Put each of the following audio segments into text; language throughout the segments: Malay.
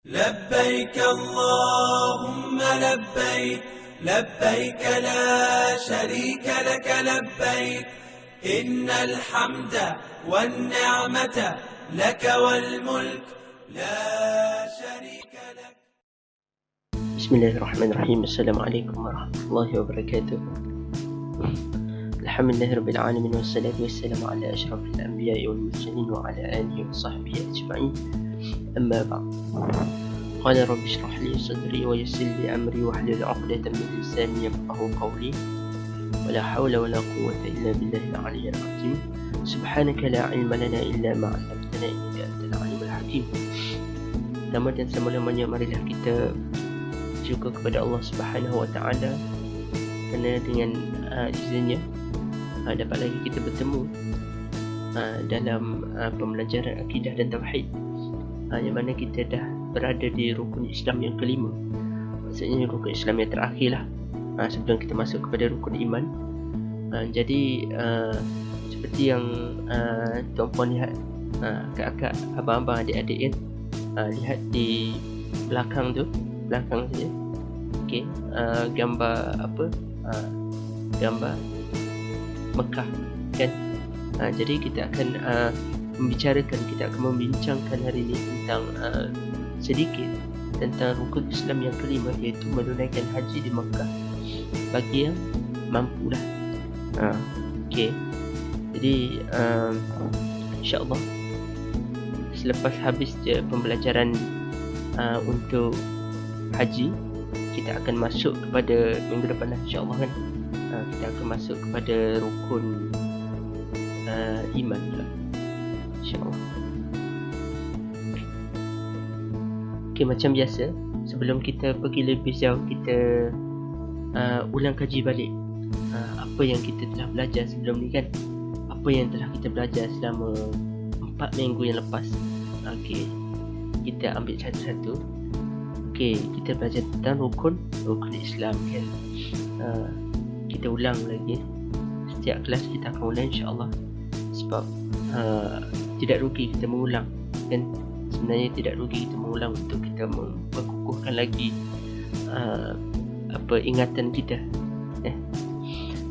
لبيك اللهم لبيك لبيك لا شريك لك لبيك إن الحمد والنعمة لك والملك لا شريك لك. Bismillahirrahmanirrahim. Assalamualaikum warahmatullahi wabarakatuh. Alhamdulillahirabbil alamin wassalatu wassalamu ala asyrafil anbiya'i wal mursalin wa ala alihi wa sahbihi ajma'in. Amma ba'd. Qala rabbi shrah li sadri wa yassir li amri wahlul 'uqdatam min lisani yafqahu qawli. Wa la hawla wa la quwwata illa billahil 'aliyyil 'azim. Subhanaka la 'ilma lana illa ma 'allamtana innaka antal 'alimul hakim. Pertama dan selama-lamanya marilah kita syukur kepada Allah Subhanahu Wa Taala kerana dengan izinnya dapat lagi kita bertemu dalam pembelajaran akidah dan tauhid, yang mana kita dah berada di rukun Islam yang kelima. Maksudnya rukun Islam yang terakhir lah sebelum kita masuk kepada rukun iman. Jadi seperti yang tuan-puan lihat, kakak, abang-abang, adik-adik lihat di belakang tu, belakang saja. Okey, gambar apa? Gambar Mekah kan. Jadi kita akan kita akan membincangkan hari ini tentang sedikit tentang rukun Islam yang kelima, iaitu menunaikan haji di Mekah bagi yang mampulah. Okey. Jadi insya-Allah selepas habis pembelajaran untuk haji, kita akan masuk kepada minggu depan lah, insya-Allah kan. Kita akan masuk kepada rukun iman pula, insya-Allah. Okey, macam biasa, sebelum kita pergi lebih jauh, kita ulang kaji balik apa yang kita telah belajar sebelum ni kan. Apa yang telah kita belajar selama 4 minggu yang lepas. Okey, kita ambil satu-satu. Okey, kita belajar tentang rukun Islam kan. Kita ulang lagi. Setiap kelas kita akan ulang, insya-Allah. Sebab tidak rugi kita mengulang kan. Sebenarnya tidak rugi kita mengulang untuk kita memperkukuhkan lagi ingatan kita.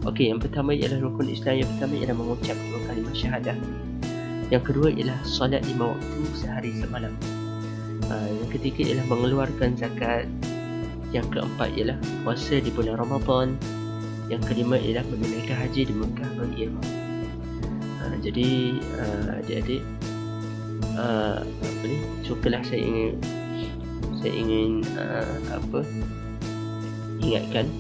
Okey, yang pertama ialah rukun Islam. Yang pertama ialah mengucap 2 kalimah syahadah. Yang kedua ialah solat 5 waktu sehari semalam. Yang ketiga ialah mengeluarkan zakat. Yang keempat ialah puasa di bulan Ramadan. Yang kelima ialah menunaikan haji di Mekah bagi yang mampu. Jadi adik-adik, cukulah saya ingin ingatkan,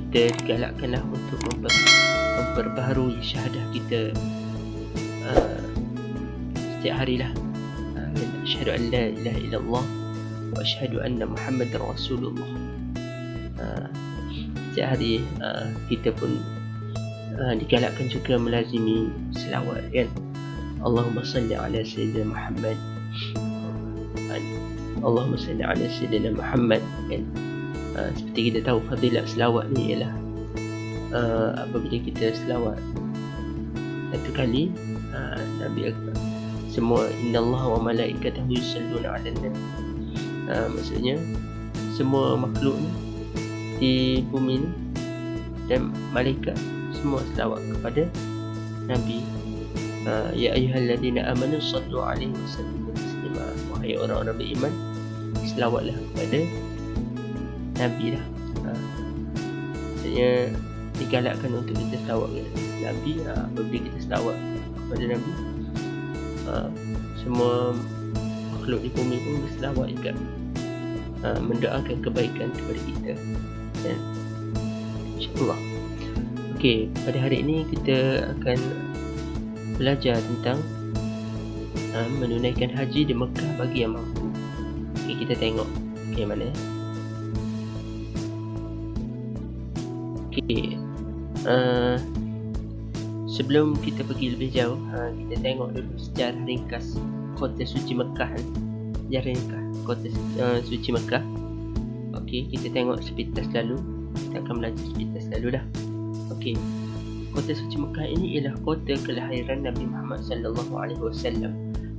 kita digalakkanlah untuk memperbaharui syahadah kita setiap harilah. Asyhadu an la ilaha illallah wa asyhadu anna Muhammadar Rasulullah. Setiap hari kita pun digalakkan juga melazimi selawat kan. Allahumma salli ala sayyidina Muhammad, Allahumma salli ala sayyidina Muhammad kan. Seperti kita tahu fadilat selawat ni ialah apabila kita selawat satu kali, Nabi semua innallaha wa malaikatahu yusalluna 'alan nabi. Maksudnya semua makhluk ni di bumi ni dan malaikat semua selawat kepada Nabi. Ya ayyuhalladzina amanu sallu 'alaihi wa sallimu taslima. Wahai orang-orang beriman, selawatlah kepada Nabi lah. Maksudnya digalakkan untuk kita selawat kepada Nabi. Apabila kita selawat kepada Nabi, semua makhluk di bumi pun berselawat juga, mendoakan kebaikan kepada kita dan insya-Allah. Okey, pada hari ini kita akan belajar tentang menunaikan haji di Mekah bagi yang mampu. Okey, kita tengok mana. Okey, sebelum kita pergi lebih jauh, kita tengok dulu sejarah ringkas kota suci Mekah. Sejarah ringkas kota suci Mekah. Okey, kita tengok sepintas lalu. Kita akan belajar sepintas lalu dah. Okey, kota suci Mekah ini ialah kota kelahiran Nabi Muhammad sallallahu alaihi wasallam.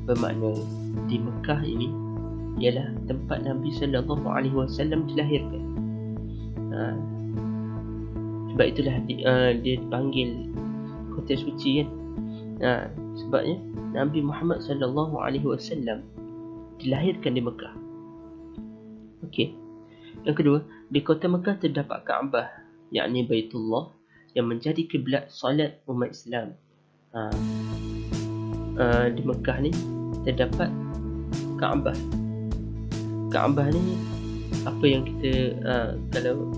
Bermakna di Mekah ini ialah tempat Nabi sallallahu alaihi wasallam dilahirkan. Sebab itulah dia dipanggil kota suci kan. Sebabnya Nabi Muhammad sallallahu alaihi wasallam dilahirkan di Mekah. Okey. Yang kedua, di kota Mekah terdapat Kaabah, yakni Baitullah, yang menjadi kiblat solat umat Islam. Di Mekah ni terdapat Kaabah. Kaabah ni apa yang kita kalau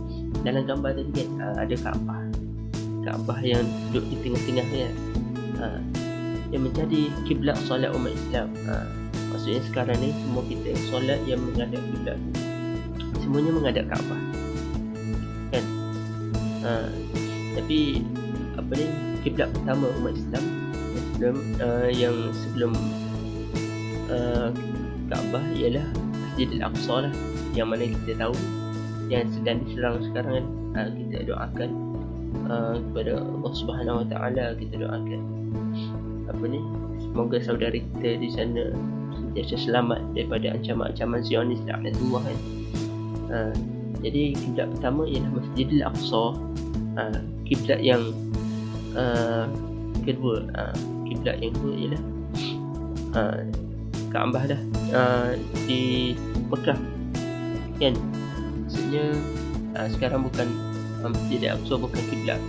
dalam gambar tadi kan, ada Kaabah yang duduk di tengah-tengah ni kan, yang menjadi kiblat solat umat Islam. Maksudnya sekarang ni semua kita solat yang menghadap kiblat, semuanya menghadap Kaabah kan. Tapi apa ni, kiblat pertama umat Islam yang sebelum Kaabah ialah Masjid Al-Aqsa lah, yang mana kita tahu yang sedang diserang sekarang kan. Kita doakan kepada Allah Subhanahu Wa Taala, kita doakan semoga saudara kita di sana sentiasa selamat daripada ancaman-ancaman Zionis laknatullah kan. Jadi kiblat pertama ialah Masjidil Aqsa. Kiblat yang kedua, ialah Kaabah dah di Mekah kan. Maksudnya sekarang bukan Masjidil Aqsa bukan kiblat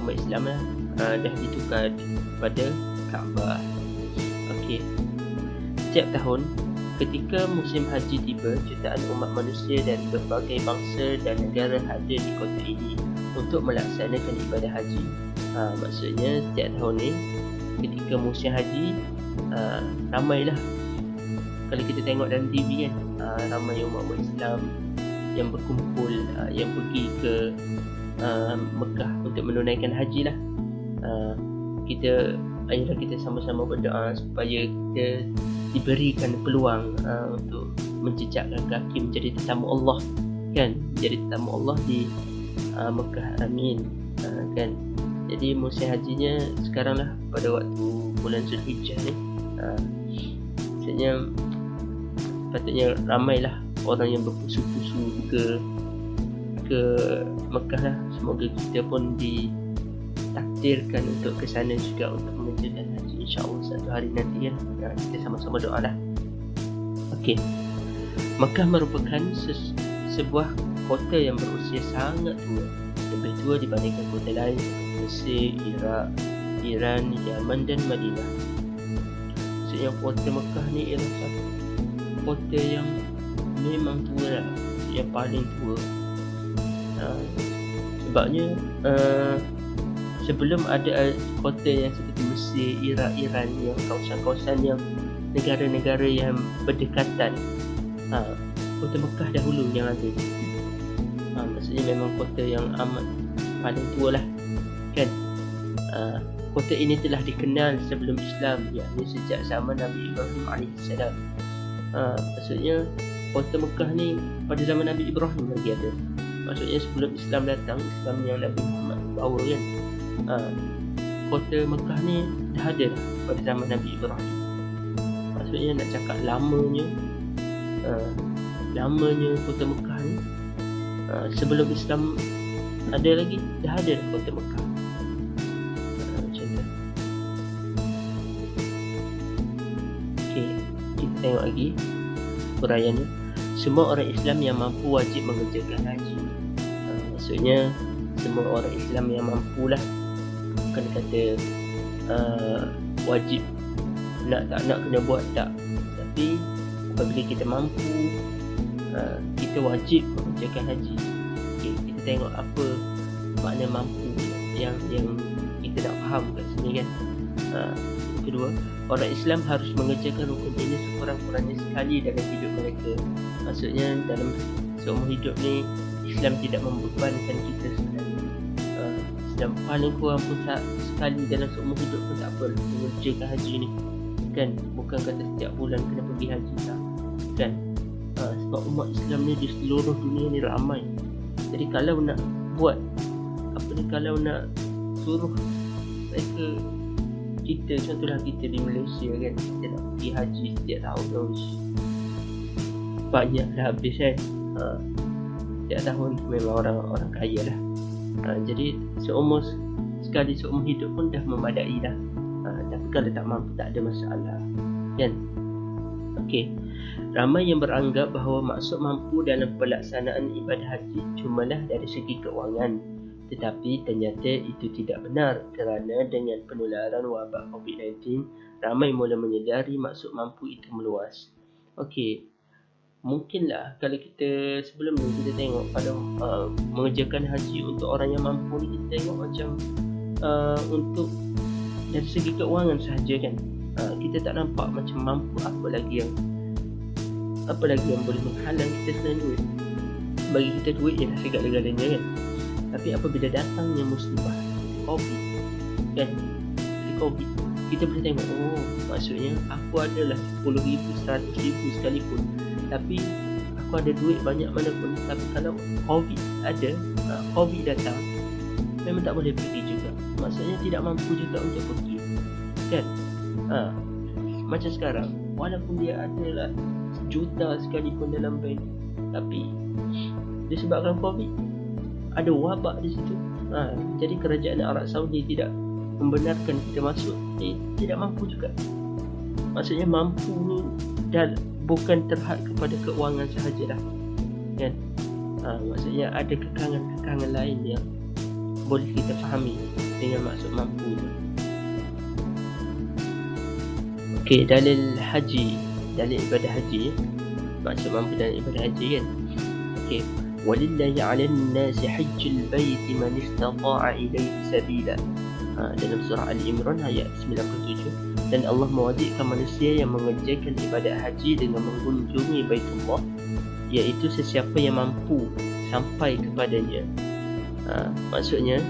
umat Islam lah, dah ditukar pada Kaabah. Okey. Setiap tahun ketika musim haji tiba, jutaan umat manusia dari berbagai bangsa dan negara hadir di kota ini untuk melaksanakan ibadah haji. Maksudnya setiap tahun ni ketika musim haji, ramailah. Kalau kita tengok dalam TV kan, ramai umat Islam yang berkumpul, yang pergi ke Mekah untuk menunaikan haji lah. Ayolah kita sama-sama berdoa supaya kita diberikan peluang untuk menjejakkan kaki menjadi tetamu Allah kan, menjadi tetamu Allah di Mekah. Amin. Kan. Jadi musim hajinya sekarang lah, pada waktu bulan Zulhijjah ni. Maksudnya patutnya ramailah orang yang berpusu-pusu ke Mekah lah. Semoga kita pun ditakdirkan untuk ke sana juga untuk mengerjakan haji, insya-Allah satu hari nanti kan. Kita sama-sama doa lah. Okey. Mekah merupakan sebuah kota yang berusia sangat tua, lebih tua dibandingkan kota lain Mesir, Iraq, Iran, Yaman dan Madinah. Maksudnya kota Mekah ni ialah satu kota yang memang tua lah, yang paling tua. Sebabnya sebelum ada kota yang seperti Mesir, Iraq, Iran, yang kawasan-kawasan yang negara-negara yang berdekatan, kota Mekah dahulu yang ada. Maksudnya memang kota yang amat paling tua lah kan. Kota ini telah dikenal sebelum Islam, yakni sejak zaman Nabi Ibrahim AS. Maksudnya kota Mekah ni pada zaman Nabi Ibrahim lagi ada. Maksudnya sebelum Islam datang, Islam yang Nabi Muhammad bawa kan, kota Mekah ni dah ada pada zaman Nabi Ibrahim. Maksudnya nak cakap lamanya kota Mekah ni, sebelum Islam ada lagi, dah ada kota Mekah. Macam tu. Okey, kita tengok lagi huraiannya. Semua orang Islam yang mampu wajib mengerjakan haji. Maksudnya semua orang Islam yang mampulah, bukan kata wajib, nak tak nak kena buat, tak. Tapi apabila kita mampu, kita wajib mengerjakan haji. Okay, kita tengok apa makna mampu yang kita nak faham kat sini kan. Kedua, orang Islam harus mengerjakan rukun ini sekurang-kurangnya sekali dalam hidup mereka. Maksudnya dalam seumur hidup ni, Islam tidak membebankan kita sebenarnya. Islam paling kurang pun sekali dalam seumur hidup pun tak apa mengerjakan haji ni kan. Bukan kata setiap bulan kena pergi haji tak kan. Sebab umat Islam ni di seluruh dunia ni ramai. Jadi kalau nak buat kalau nak suruh mereka, kita contohlah kita di Malaysia kan, kita nak pergi haji setiap tahun, banyak dah habis kan. Setiap tahun memang orang kaya lah. Jadi seumur hidup pun dah memadai dah. Tapi kalau tak mampu tak ada masalah kan. Okey, ramai yang beranggap bahawa maksud mampu dalam pelaksanaan ibadah haji cumalah dari segi keuangan. Tetapi ternyata itu tidak benar, kerana dengan penularan wabak COVID-19, ramai mula menyedari maksud mampu itu meluas. Okey, mungkinlah kalau kita sebelum ni kita tengok kalau mengerjakan haji untuk orang yang mampu ni, kita tengok macam untuk dari segi keuangan sahaja kan. Kita tak nampak macam mampu apa lagi yang boleh menghalang kita selain duit. Bagi kita duit ialah segala-galanya kan. Tapi apabila datangnya musibah COVID kan, COVID, kita boleh tengok, maksudnya aku adalah 10,000, 100,000 sekalipun, tapi aku ada duit banyak mana pun, tapi kalau COVID ada, COVID datang, memang tak boleh pergi juga. Maksudnya tidak mampu juga untuk pergi kan. Macam sekarang, walaupun dia adalah sejuta sekalipun dalam bank, tapi disebabkan COVID ada wabak di situ. Jadi kerajaan Arab Saudi tidak membenarkan kita masuk. Tidak mampu juga. Maksudnya mampu dan bukan terhad kepada keuangan sahajalah kan. Maksudnya ada kekangan lain yang boleh kita fahami dengan maksud mampu itu. Okey, dalil ibadah haji, maksud mampu dalam ibadah haji kan. Okey, walillahi 'alan nasi hajjul baiti man istata'a ilaihi sabila. Dalam surah Al-Imran ayat 97, dan Allah mewajibkan manusia yang mengerjakan ibadat haji dengan mengunjungi Baitullah, iaitu sesiapa yang mampu sampai kepadanya. Maksudnya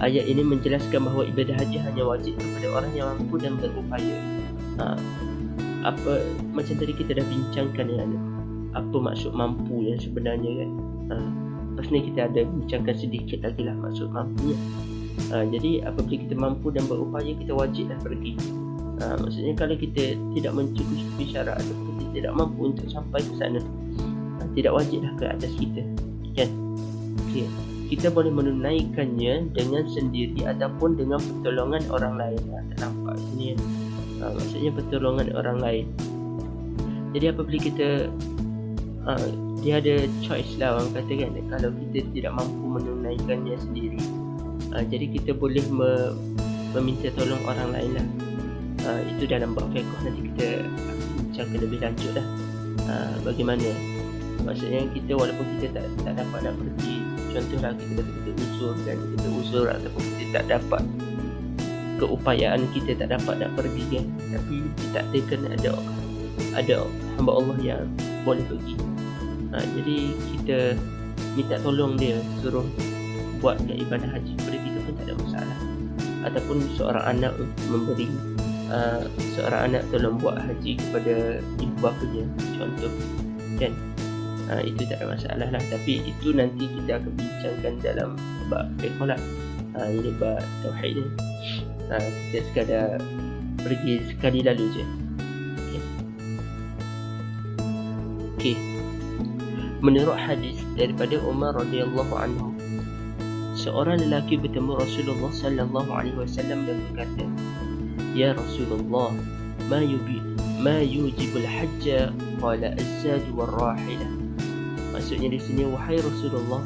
ayat ini menjelaskan bahawa ibadah haji hanya wajib kepada orang yang mampu dan berupaya. Macam tadi kita dah bincangkan kan, apa maksud mampu yang sebenarnya kan. Lepas ni kita ada bincangkan sedikit lagi lah maksud mampu. Jadi apabila kita mampu dan berupaya, kita wajiblah pergi. Maksudnya kalau kita tidak mencukupi syarat ataupun kita tidak mampu untuk sampai ke sana, tidak wajiblah ke atas kita kan. Okay. Kita boleh menunaikannya dengan sendiri ataupun dengan pertolongan orang lain. Tak nampak sini kan. Maksudnya pertolongan orang lain. Jadi apabila kita dia ada choice lah orang kata kan, kalau kita tidak mampu menunaikannya sendiri, jadi kita boleh meminta tolong orang lain lah. Itu dalam bab fiqh, nanti kita bincangkan lebih lanjut lah. Bagaimana maksudnya kita walaupun kita tak dapat nak pergi, contohlah kita uzur kan, kita uzur ataupun kita tak dapat, keupayaan kita tak dapat nak pergi kan, tapi ditakdirkan ada hamba Allah yang boleh pergi. Jadi kita minta tolong dia, suruh buatkan ibadah haji kepada kita pun tak ada masalah. Ataupun seorang anak memberi seorang anak tolong buat haji kepada ibu bapanya, contoh kan, itu tak ada masalah lah. Tapi itu nanti kita akan bincangkan dalam bab fiqh lah. Ini bab tauhid ni. Kita sekadar pergi sekali lalu je. Okay. Menurut hadis daripada Umar radhiyallahu anhu, seorang lelaki bertemu Rasulullah sallallahu alaihi wasallam dan berkata, "Ya Rasulullah, ma yujibul hajj?" Qala az-zad war-rahilah. Maksudnya di sini, wahai Rasulullah,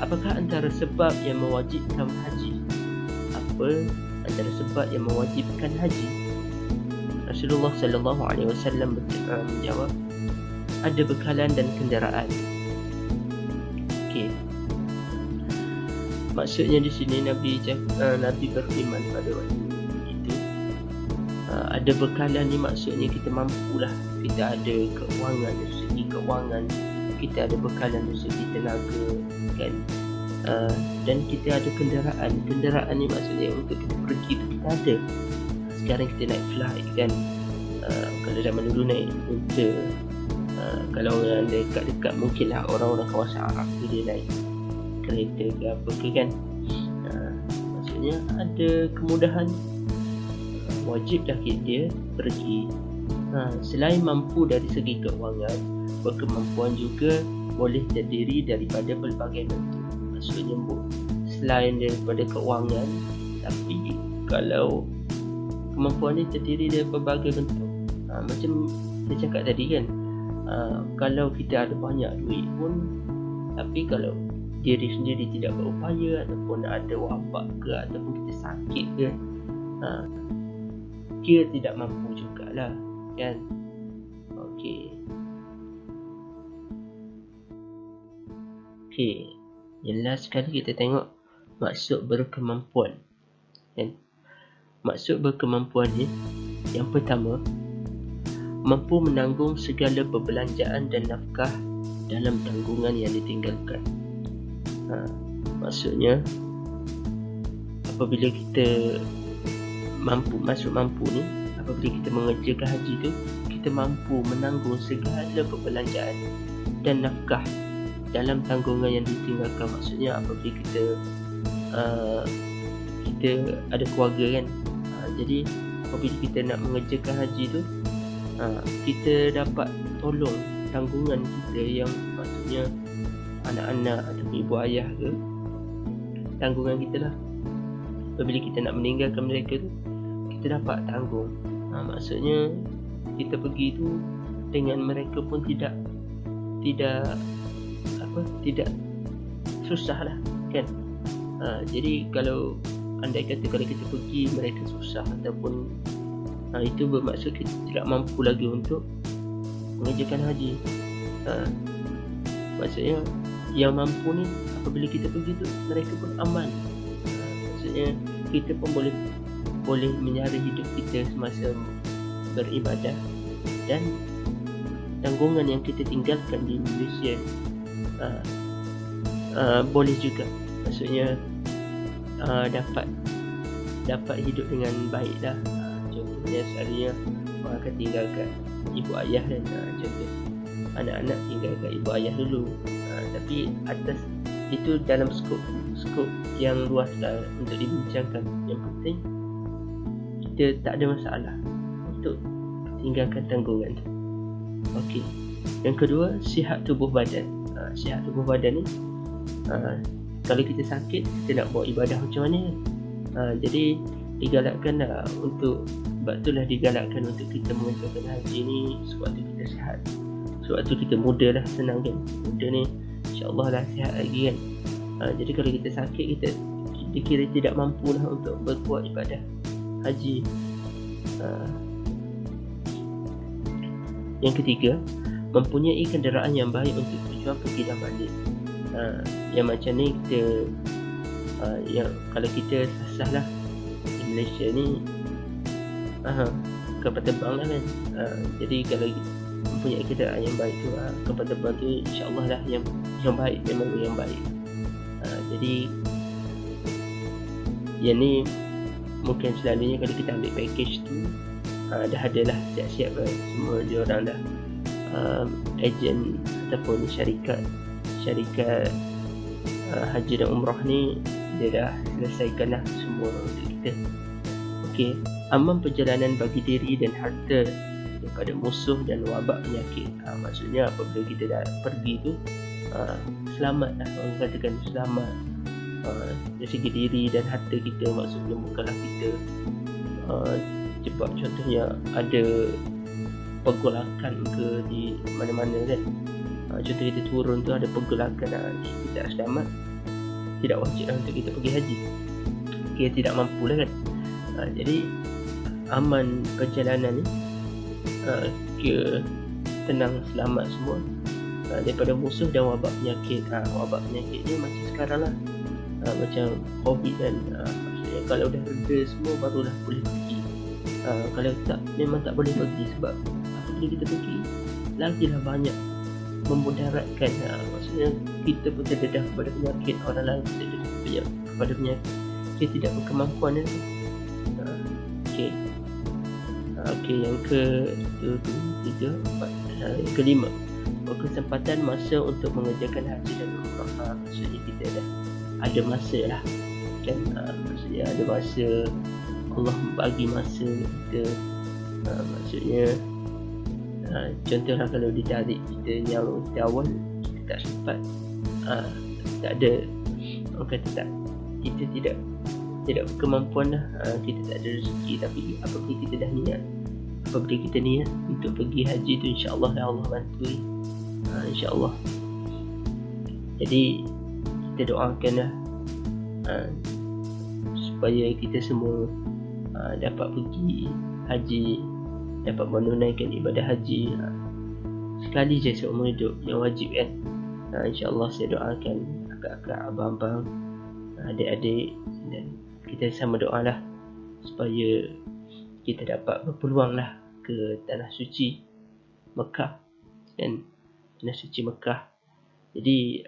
apakah antara sebab yang mewajibkan haji? Apa antara sebab yang mewajibkan haji? Rasulullah sallallahu alaihi wasallam menjawab, ada bekalan dan kenderaan. Okey. Maksudnya di sini Nabi berfirman pada waktu itu, ada bekalan ni maksudnya kita mampulah, kita ada keuangan, dari segi keuangan kita ada bekalan, dari segi tenaga kan, dan kita ada kenderaan. Kenderaan ni maksudnya untuk kita pergi tu kita ada. Sekarang kita naik flight kan, kalau zaman dulu naik unta, kalau orang dekat-dekat mungkinlah orang-orang kawasan Arab tu dia naik kereta ke apa ke kan. Maksudnya ada kemudahan, wajiblah dia pergi Selain mampu dari segi keuangan, berkemampuan juga boleh terdiri daripada pelbagai bentuk. Maksudnya selain daripada keuangan, tapi kalau kemampuan ni terdiri dari pelbagai bentuk, macam saya cakap tadi kan, kalau kita ada banyak duit pun, tapi kalau diri sendiri tidak berupaya ataupun ada wabak ke ataupun kita sakit ke, dia tidak mampu jugalah kan. Okey, yang last sekali kita tengok maksud berkemampuan kan. Maksud berkemampuan ni, yang pertama, mampu menanggung segala perbelanjaan dan nafkah dalam tanggungan yang ditinggalkan. Maksudnya apabila kita mampu ni, apabila kita mengerjakan haji tu, kita mampu menanggung segala perbelanjaan dan nafkah dalam tanggungan yang ditinggalkan. Maksudnya apabila kita ada keluarga kan, jadi apabila kita nak mengerjakan haji tu, kita dapat tolong tanggungan kita yang maksudnya anak-anak atau ibu ayah ke, tanggungan kita lah. Apabila kita nak meninggalkan mereka tu, kita dapat tanggung. Maksudnya kita pergi tu dengan mereka pun tidak susah lah kan. Jadi kalau andai kata kalau kita pergi mereka susah ataupun itu bermaksud kita tidak mampu lagi untuk mengerjakan haji. Maksudnya yang mampu ni apabila kita pergi tu mereka pun aman. Maksudnya kita pun boleh menyara hidup kita semasa beribadah, dan tanggungan yang kita tinggalkan di Malaysia boleh juga, maksudnya dapat hidup dengan baik lah. Contohnya selalunya orang akan tinggalkan ibu ayah dan contoh anak-anak tinggalkan ibu ayah dulu, tapi atas itu dalam skop yang luas lah untuk dibincangkan. Yang penting kita tak ada masalah untuk tinggalkan tanggungan tu. Okey. Yang kedua, sihat tubuh badan. Sihat tubuh badan ni, kalau kita sakit, kita nak buat ibadah macam mana? Jadi digalakkan lah sebab itulah digalakkan untuk kita mengerjakan haji ni sewaktu kita sihat. Sewaktu kita muda lah, senang kan. Muda ni insyaAllah lah sihat lagi kan. Jadi kalau kita sakit, kita kira tidak mampu lah untuk berbuat ibadah haji. Yang ketiga, mempunyai kenderaan yang baik untuk tujuan pergi dan balik. Yang macam ni kita yang kalau kita sasah lah di Malaysia ni kapal terbang lah kan. Jadi kalau mempunyai kenderaan yang baik tu, kapal terbang tu insyaAllah lah yang baik, memang yang baik. Jadi yang ni mungkin selalunya kalau kita ambil package tu dah ada lah siap-siap kan. Semua dia orang dah ejen ataupun syarikat haji dan umrah ni dia dah selesaikan lah semua untuk kita. Okey, aman perjalanan bagi diri dan harta daripada musuh dan wabak penyakit. Maksudnya apabila kita dah pergi tu selamat lah, orang katakan selamat dari segi diri dan harta kita. Maksudnya bukanlah kita sebab contohnya ada pergolakan ke di mana-mana kan. Contoh kita turun tu ada pergolakan, kita tak selamat, tidak wajib lah untuk kita pergi haji. Kita tidak mampu lah kan. Jadi aman perjalanan ni, kira tenang selamat semua daripada musuh dan wabak penyakit. Wabak penyakit ni macam sekarang lah, macam COVID kan. Maksudnya kalau dah reda semua barulah boleh pergi. Kalau tak, memang tak boleh pergi. Sebab apabila kita pergi lagilah banyak memudaratkan. Maksudnya kita pun terdedah kepada penyakit, orang lain terdedah kepada penyakit. Kita tidak berkemampuan kan. Okey, yang ketiga, empat, yang kelima, berkesempatan masa untuk mengerjakan haji dan umrah. Maksudnya kita dah ada masa lah kan. Maksudnya ada masa, Allah bagi masa kita. Maksudnya Contohlah kalau ditarik kita yang awal kita tak sempat, tak ada, orang kata tak, kita tidak berkemampuan lah, kita tak ada rezeki. Tapi apabila kita dah niat, apabila kita niat untuk pergi haji tu, insyaAllah Allah bantu, insyaAllah. Jadi kita doakanlah supaya kita semua dapat pergi haji, dapat menunaikan ibadah haji sekali je seumur hidup, yang wajib kan. InsyaAllah saya doakan kakak-kakak, abang-abang, adik-adik, dan kita sama doalah supaya kita dapat berpeluang lah ke tanah suci Mekah, dan tanah suci Mekah. Jadi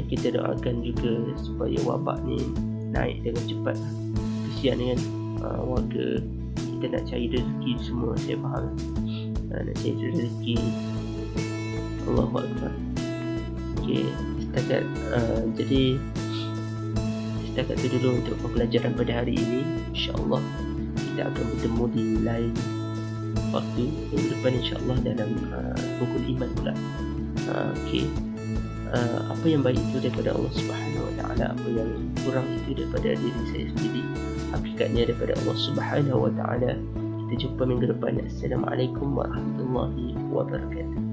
kita doakan juga supaya wabak ni naik dengan cepat. Kesian kan warga kita nak cari rezeki semua, saya faham, nak cari rezeki. Allahu Akbar. Okay, jadi setakat tu dulu untuk pembelajaran pada hari ini. InsyaAllah kita akan bertemu di lain waktu minggu depan, insyaAllah, dalam rukun iman pula. Okay, apa yang baik itu daripada Allah Subhanahu Wa Taala, apa yang kurang itu daripada diri saya sendiri, hakikatnya daripada Allah Subhanahu Wa Taala. Kita jumpa minggu depan. Assalamualaikum warahmatullahi wabarakatuh.